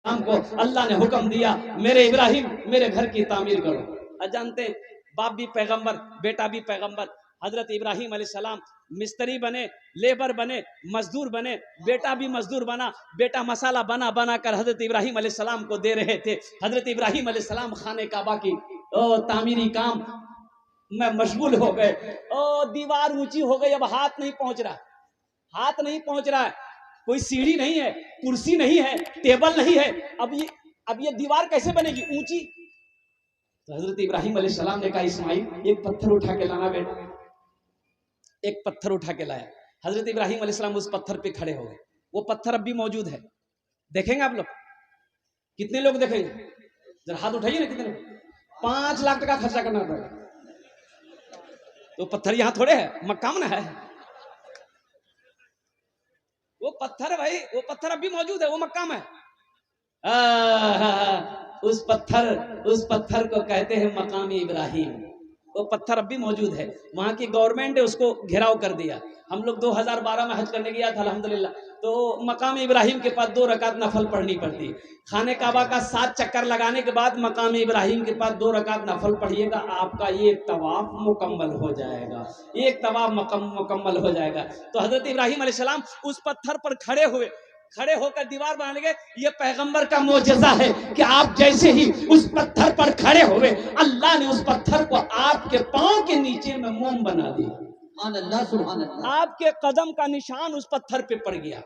ہم کو اللہ نے حکم دیا میرے ابراہیم میرے گھر کی تعمیر کرو. جانتے ہیں باپ بھی پیغمبر بیٹا بھی پیغمبر. حضرت ابراہیم علیہ السلام مستری بنے, لیبر بنے, مزدور بنے. بیٹا بھی مزدور بنا. بیٹا مسالہ بنا بنا کر حضرت ابراہیم علیہ السلام کو دے رہے تھے. حضرت ابراہیم علیہ السلام خانہ کعبہ کی تعمیری کام میں مشغول ہو گئے. دیوار اونچی ہو گئی, اب ہاتھ نہیں پہنچ رہا, ہاتھ نہیں پہنچ رہا ہے. کوئی سیڑھی نہیں ہے, کرسی نہیں ہے, ٹیبل نہیں ہے. اب یہ دیوار کیسے بنے گی اونچی؟ تو حضرت ابراہیم علیہ السلام نے کہا اسماعیل ایک پتھر اٹھا کے لانا بیٹا. ایک پتھر اٹھا کے لایا. حضرت ابراہیم علیہ السلام اس پتھر پہ کھڑے ہو گئے. وہ پتھر اب بھی موجود ہے. دیکھیں گے آپ لوگ؟ کتنے لوگ دیکھیں گے؟ ذرا ہاتھ اٹھائیے نا. کتنے لوگ؟ 5 لاکھ ٹکا خرچہ کرنا پڑے. تو پتھر یہاں تھوڑے ہے, مکہ میں ہے. وہ پتھر بھائی, وہ پتھر اب بھی موجود ہے, وہ مکہ میں ہے. اس پتھر کو کہتے ہیں مقام ابراہیم. وہ پتھر اب بھی موجود ہے. وہاں کی گورنمنٹ نے اس کو گھیراؤ کر دیا. ہم لوگ 2012 میں حج کرنے گیا تھا الحمدللہ. تو مقام ابراہیم کے پاس 2 رکعت نفل پڑھنی پڑتی. خانہ کعبہ کا 7 چکر لگانے کے بعد مقام ابراہیم کے پاس 2 رکعت نفل پڑھیے گا, آپ کا ایک طواف مکمل ہو جائے گا. ایک طواف مکمل ہو جائے گا. تو حضرت ابراہیم علیہ السلام اس پتھر پر کھڑے ہو کر دیوار بنانے گئے. یہ پیغمبر کا معجزہ ہے کہ آپ جیسے ہی اس پتھر پر کھڑے ہوئے, اللہ نے اس پتھر کو آپ کے پاؤں کے نیچے میں موم بنا دیا. سبحان اللہ سبحان اللہ. آپ کے قدم کا نشان اس پتھر پہ پڑ گیا.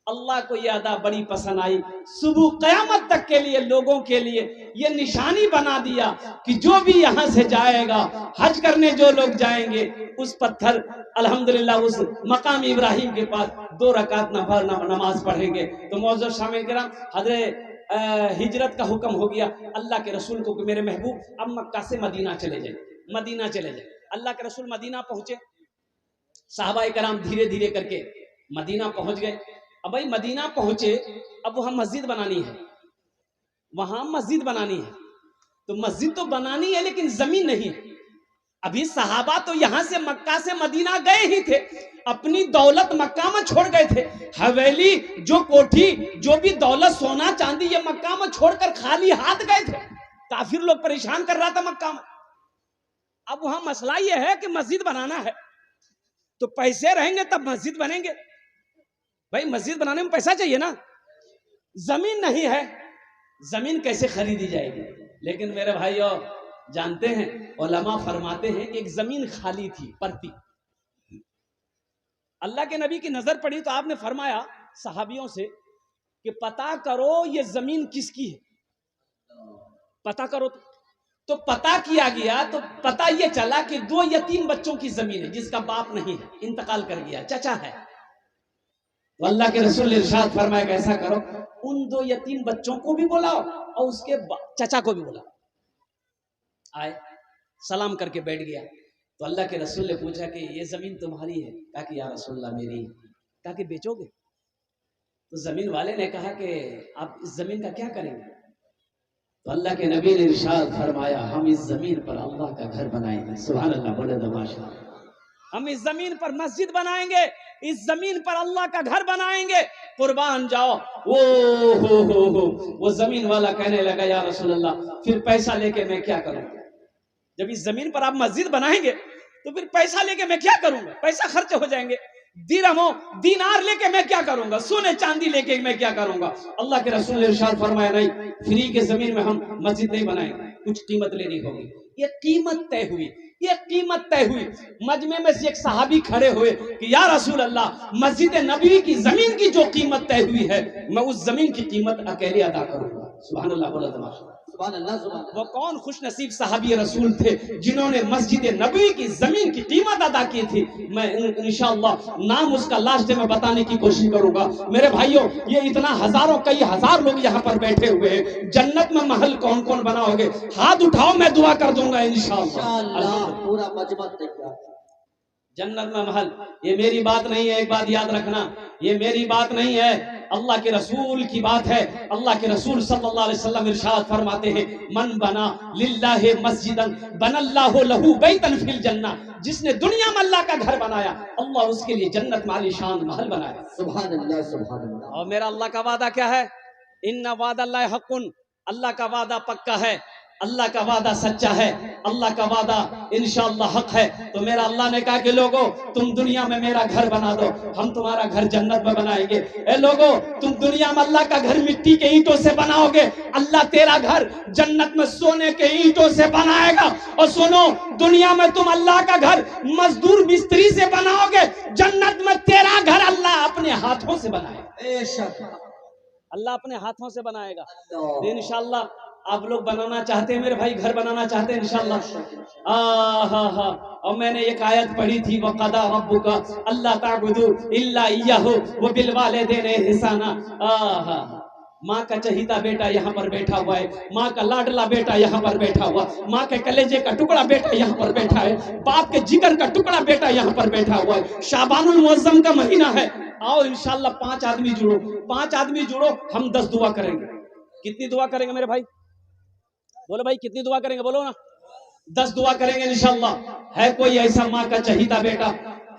اللہ کو یہ ادا بڑی پسند آئی. صبح قیامت تک کے لیے لوگوں کے لیے یہ نشانی بنا دیا کہ جو بھی یہاں سے جائے گا, حج کرنے جو لوگ جائیں گے, اس پتھر الحمدللہ اس مقام ابراہیم کے پاس 2 رکعت نماز پڑھیں گے. تو معزز شامل کرام, حضرت ہجرت کا حکم ہو گیا اللہ کے رسول کو کہ میرے محبوب اب مکہ سے مدینہ چلے جائیں, مدینہ چلے جائیں. اللہ کے رسول مدینہ پہنچے. صحابہ کرام دھیرے دھیرے کر کے مدینہ پہنچ گئے. اب بھائی مدینہ پہنچے, اب وہاں مسجد بنانی ہے, وہاں مسجد بنانی ہے. تو مسجد تو بنانی ہے لیکن زمین نہیں. ابھی صحابہ تو یہاں سے مکہ سے مدینہ گئے ہی تھے, اپنی دولت مکہ میں چھوڑ گئے تھے. حویلی جو کوٹھی جو بھی دولت سونا چاندی یہ مکہ میں چھوڑ کر خالی ہاتھ گئے تھے. کافر لوگ پریشان کر رہا تھا مکہ میں. اب وہاں مسئلہ یہ ہے کہ مسجد بنانا ہے تو پیسے رہیں گے تب مسجد بنیں گے. بھائی مسجد بنانے میں پیسہ چاہیے نا. زمین نہیں ہے, زمین کیسے خریدی جائے گی؟ لیکن میرے بھائیو جانتے ہیں علماء فرماتے ہیں کہ ایک زمین خالی تھی پڑتی. اللہ کے نبی کی نظر پڑی تو آپ نے فرمایا صحابیوں سے کہ پتہ کرو یہ زمین کس کی ہے, پتہ کرو. تو پتہ کیا گیا تو پتہ یہ چلا کہ 2 یتیم بچوں کی زمین ہے جس کا باپ نہیں ہے, انتقال کر گیا, چچا ہے. تو اللہ کے رسول نے ارشاد فرمایا کہ ایسا کرو ان 2 یتیم بچوں کو بھی بلاؤ اور اس کے چچا کو بھی بلاؤ. آئے, سلام کر کے بیٹھ گیا. تو اللہ کے رسول نے پوچھا کہ یہ زمین تمہاری ہے؟ کہا کہ یا رسول اللہ میری ہے. کہا کہ بیچو گے؟ تو زمین والے نے کہا کہ آپ اس زمین کا کیا کریں گے؟ تو اللہ کے نبی نے ارشاد فرمایا ہم اس زمین پر اللہ کا گھر بنائیں گے. سبحان اللہ, بولے تو ماشاءاللہ. ہم اس زمین پر مسجد بنائیں گے, اس زمین پر اللہ کا گھر بنائیں گے. قربان جاؤ. وہ زمین والا کہنے لگا یا رسول اللہ پھر پیسہ لے کے میں کیا کروں گا؟ جب اس زمین پر آپ مسجد بنائیں گے تو پھر پیسہ لے کے میں کیا کروں گا؟ پیسہ خرچ ہو جائیں گے. درہموں دینار لے کے میں کیا کروں گا؟ سونے چاندی لے کے میں کیا کروں گا؟ اللہ کے رسول نے ارشاد فرمایا نہیں, فری کے زمین میں ہم مسجد نہیں بنائیں گے, کچھ قیمت لینی ہوگی. یہ قیمت طے ہوئی, یہ قیمت طے ہوئی. مجمع میں سے ایک صحابی کھڑے ہوئے کہ یا رسول اللہ مسجد نبوی کی زمین کی جو قیمت طے ہوئی ہے میں اس زمین کی قیمت اکیلے ادا کروں گا. سبحان اللہ, بولا تماشا. سبحان اللہ سبحان اللہ. وہ کون خوش نصیب صحابی رسول تھے جنہوں نے مسجد نبوی کی زمین کی قیمت ادا کی تھی. میں انشاءاللہ نام اس کا لاسٹ میں بتانے کی کوشش کروں گا. میرے بھائیوں یہ اتنا ہزاروں کئی ہزار لوگ یہاں پر بیٹھے ہوئے ہیں, جنت میں محل کون کون بناؤ گے؟ ہاتھ اٹھاؤ, میں دعا کر دوں گا انشاءاللہ. پورا مجمع تیار. جنت میں محل, یہ میری بات نہیں ہے, ایک بات یاد رکھنا, یہ میری بات نہیں ہے, اللہ کے رسول کی بات ہے. اللہ کے رسول صلی اللہ علیہ وسلم ارشاد فرماتے ہیں من بنا للہ مسجدا بنا اللہ لہ بیتا فی الجنہ. جس نے دنیا میں اللہ کا گھر بنایا اللہ اس کے لیے جنت میں عالی شان محل بنایا. سبحان اللہ سبحان اللہ. اور میرا اللہ کا وعدہ کیا ہے؟ ان وعد اللہ حق، اللہ کا وعدہ پکا ہے، اللہ کا وعدہ سچا ہے، اللہ کا وعدہ انشاءاللہ حق ہے۔ تو میرا اللہ نے کہا کہ لوگوں تم دنیا میں میرا گھر بنا دو، ہم تمہارا گھر جنت میں بنائیں گے۔ اے لوگوں تم دنیا میں اللہ کا گھر مٹی کے اینٹوں سے بناؤ گے، اللہ تیرا گھر جنت میں سونے کے اینٹوں سے بنائے گا۔ اور سنو، دنیا میں تم اللہ کا گھر مزدور مستری سے بناؤ گے، جنت میں تیرا گھر اللہ اپنے ہاتھوں سے بنائے گا، اللہ اپنے ہاتھوں سے بنائے گا۔ انشاءاللہ آپ لوگ بنانا چاہتے ہیں میرے بھائی، گھر بنانا چاہتے ہیں انشاءاللہ۔ اور میں نے ایک آیت پڑھی تھی، وَقَضَىٰ رَبُّكَ أَلَّا تَعْبُدُوا إِلَّا إِيَّاهُ وَبِالْوَالِدَيْنِ إِحْسَانًا۔ ماں کا چہیتا بیٹا یہاں پر بیٹھا ہوا ہے، ماں کا لاڈلا بیٹا یہاں پر بیٹھا ہوا، ماں کے کلیجے کا ٹکڑا بیٹا یہاں پر بیٹھا ہے، باپ کے جگر کا ٹکڑا بیٹا یہاں پر بیٹھا ہوا ہے۔ شعبان المعظم کا مہینہ ہے، آؤ انشاءاللہ 5 آدمی جڑو، 5 آدمی جڑو، ہم 10 دعا کریں گے۔ کتنی دعا کریں گے میرے بھائی؟ بولو بھائی کتنی دعا کریں گے؟ بولو نا 10 دعا کریں گے انشاءاللہ۔ ہے کوئی ایسا ماں کا چہیتا بیٹا،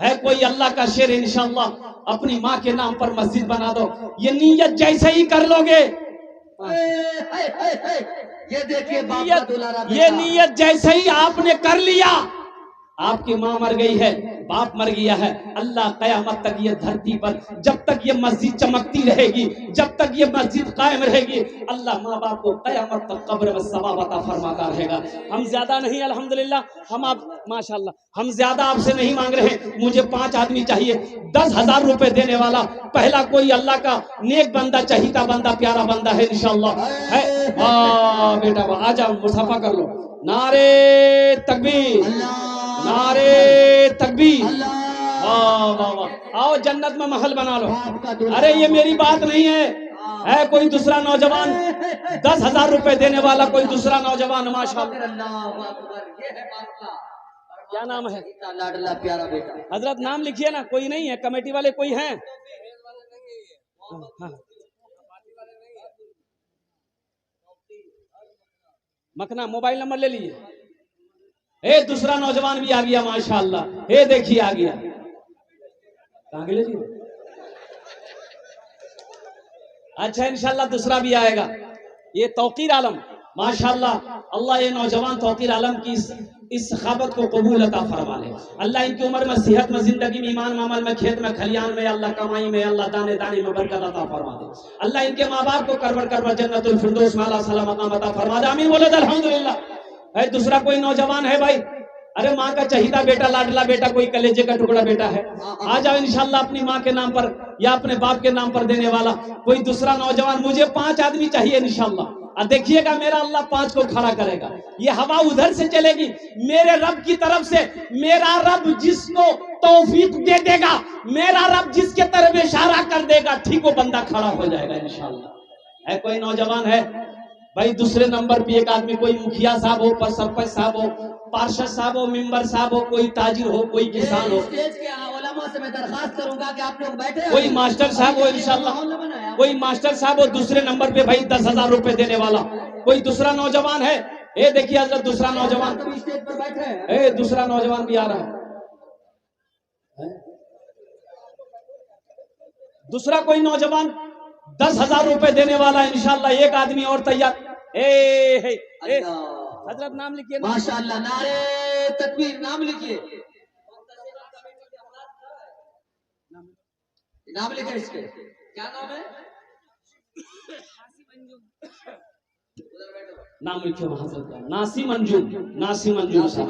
ہے کوئی اللہ کا شیر، انشاءاللہ اپنی ماں کے نام پر مسجد بنا دو، یہ نیت جیسے ہی کر لو گے، یہ دیکھیے یہ نیت جیسے ہی آپ نے کر لیا، آپ کی ماں مر گئی ہے، باپ مر گیا ہے، اللہ قیامت تک یہ دھرتی پر جب تک یہ مسجد چمکتی رہے گی، جب تک یہ مسجد قائم رہے گی، اللہ ماں باپ کو قیامت تک قبر میں ثواب عطا فرماتا رہے گا۔ ہم زیادہ نہیں الحمدللہ، ہم آپ ماشاءاللہ ہم زیادہ آپ سے نہیں مانگ رہے ہیں، مجھے 5 آدمی چاہیے 10,000 روپے دینے والا، پہلا کوئی اللہ کا نیک بندہ، چہیتا بندہ، پیارا بندہ ہے انشاءاللہ ہے۔ بیٹا آ جاؤ، مصافحہ کر لو، نعرے تکبیر، نعرے تکبیر، واہ واہ واہ، آؤ جنت میں محل بنا لو۔ ارے یہ میری بات نہیں ہے کوئی دوسرا نوجوان 10,000 روپے دینے والا، کوئی دوسرا نوجوان ماشاءاللہ، کیا نام ہے حضرت؟ نام لکھیے نا، کوئی نہیں ہے کمیٹی والے، کوئی ہیں؟ مکھنا موبائل نمبر لے لیجیے۔ دوسرا نوجوان بھی آ گیا ماشاءاللہ، دیکھیے آ گیا، کہاں گئے جی؟ اچھا انشاءاللہ دوسرا بھی آئے گا۔ یہ توقیر عالم ماشاءاللہ، اللہ یہ نوجوان توقیر عالم کی اس سخاوت کو قبول عطا فرما لے، اللہ ان کی عمر میں، صحت میں، زندگی میں، ایمان میں، عمل میں، کھیت میں، کھلیان میں، اللہ کمائی میں، اللہ دانے دانے میں برکت عطا فرما دے، اللہ ان کے ماں باپ کو کربر کربر جنت الفردوس میں اعلیٰ سلام مقام عطا فرما دے، آمین بولے الحمدللہ۔ دوسرا کوئی نوجوان ہے بھائی؟ ارے ماں کا چہیتا بیٹا، لاڈلا بیٹا، کوئی کلیجے کا ٹکڑا بیٹا ہے، آ جاؤ انشاءاللہ اپنی ماں کے نام پر یا اپنے باپ کے نام پر دینے والا کوئی دوسرا نوجوان، مجھے 5 آدمی چاہیے انشاءاللہ۔ دیکھیے گا میرا اللہ 5 کو کھڑا کرے گا، یہ ہوا ادھر سے چلے گی، میرے رب کی طرف سے، میرا رب جس کو توفیق دے دے گا، میرا رب جس کے طرف اشارہ کر دے گا، ٹھیک وہ بندہ کھڑا ہو جائے گا انشاءاللہ۔ ہے کوئی نوجوان ہے بھائی؟ دوسرے نمبر پہ ایک آدمی، کوئی مکھیا صاحب ہو، پر سرپنچ صاحب ہو، پارشد صاحب ہو، ممبر صاحب ہو، کوئی تاجر ہو، کوئی کسان ہو، اسٹیج کے علماء سے میں درخواست کروں گا کہ آپ لوگ بیٹھے، کوئی ماسٹر صاحب ہو انشاءاللہ، کوئی ماسٹر صاحب ہو دوسرے نمبر پہ بھائی 10,000 روپے دینے والا، کوئی دوسرا نوجوان ہے؟ دیکھیے حضرت دوسرا نوجوان، دوسرا نوجوان بھی آ رہا ہے، دوسرا کوئی نوجوان 10,000 روپے دینے والا انشاءاللہ، ایک آدمی اور تیار۔ حضرت نام لکھیے ماشاءاللہ، نعرے تکبیر، نام لکھیے، نام لکھے اس کے، کیا نام ہے؟ نام لکھے حضرت کا، ناصر انجم، ناصر انجم صاحب،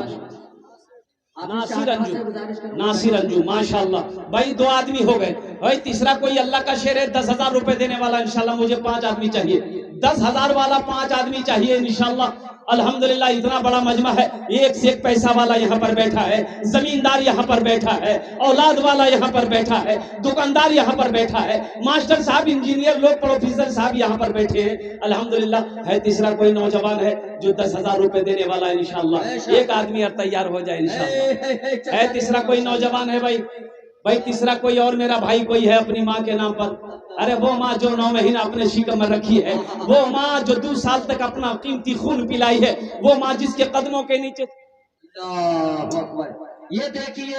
ناصر انجم ماشاءاللہ۔ بھائی 2 آدمی ہو گئے بھائی، تیسرا کوئی اللہ کا شیر ہے 10,000 روپے دینے والا انشاءاللہ، مجھے 5 آدمی چاہیے، 10,000 والا 5 آدمی چاہیے انشاءاللہ۔ الحمدللہ اتنا بڑا مجمع ہے، ایک سے ایک پیسہ والا یہاں پر بیٹھا ہے، زمیندار یہاں پر بیٹھا ہے، اولاد والا یہاں پر بیٹھا ہے، دکاندار یہاں پر بیٹھا ہے، ماسٹر صاحب، انجینئر لوگ، پروفیسر صاحب یہاں پر بیٹھے ہیں الحمدللہ۔ ہے تیسرا کوئی نوجوان ہے جو 10,000 روپے دینے والا ہے انشاءاللہ، ایک آدمی اور تیار ہو جائے انشاءاللہ۔ ہے تیسرا کوئی نوجوان ہے بھائی تیسرا کوئی اور میرا بھائی کوئی ہے اپنی ماں کے نام پر؟ ارے وہ ماں جو 9 مہینہ اپنے شکم میں رکھی ہے، وہ ماں جو 2 سال تک اپنا قیمتی خون پلائی ہے، وہ ماں جس کے قدموں کے نیچے، اللہ اکبر، یہ دیکھیے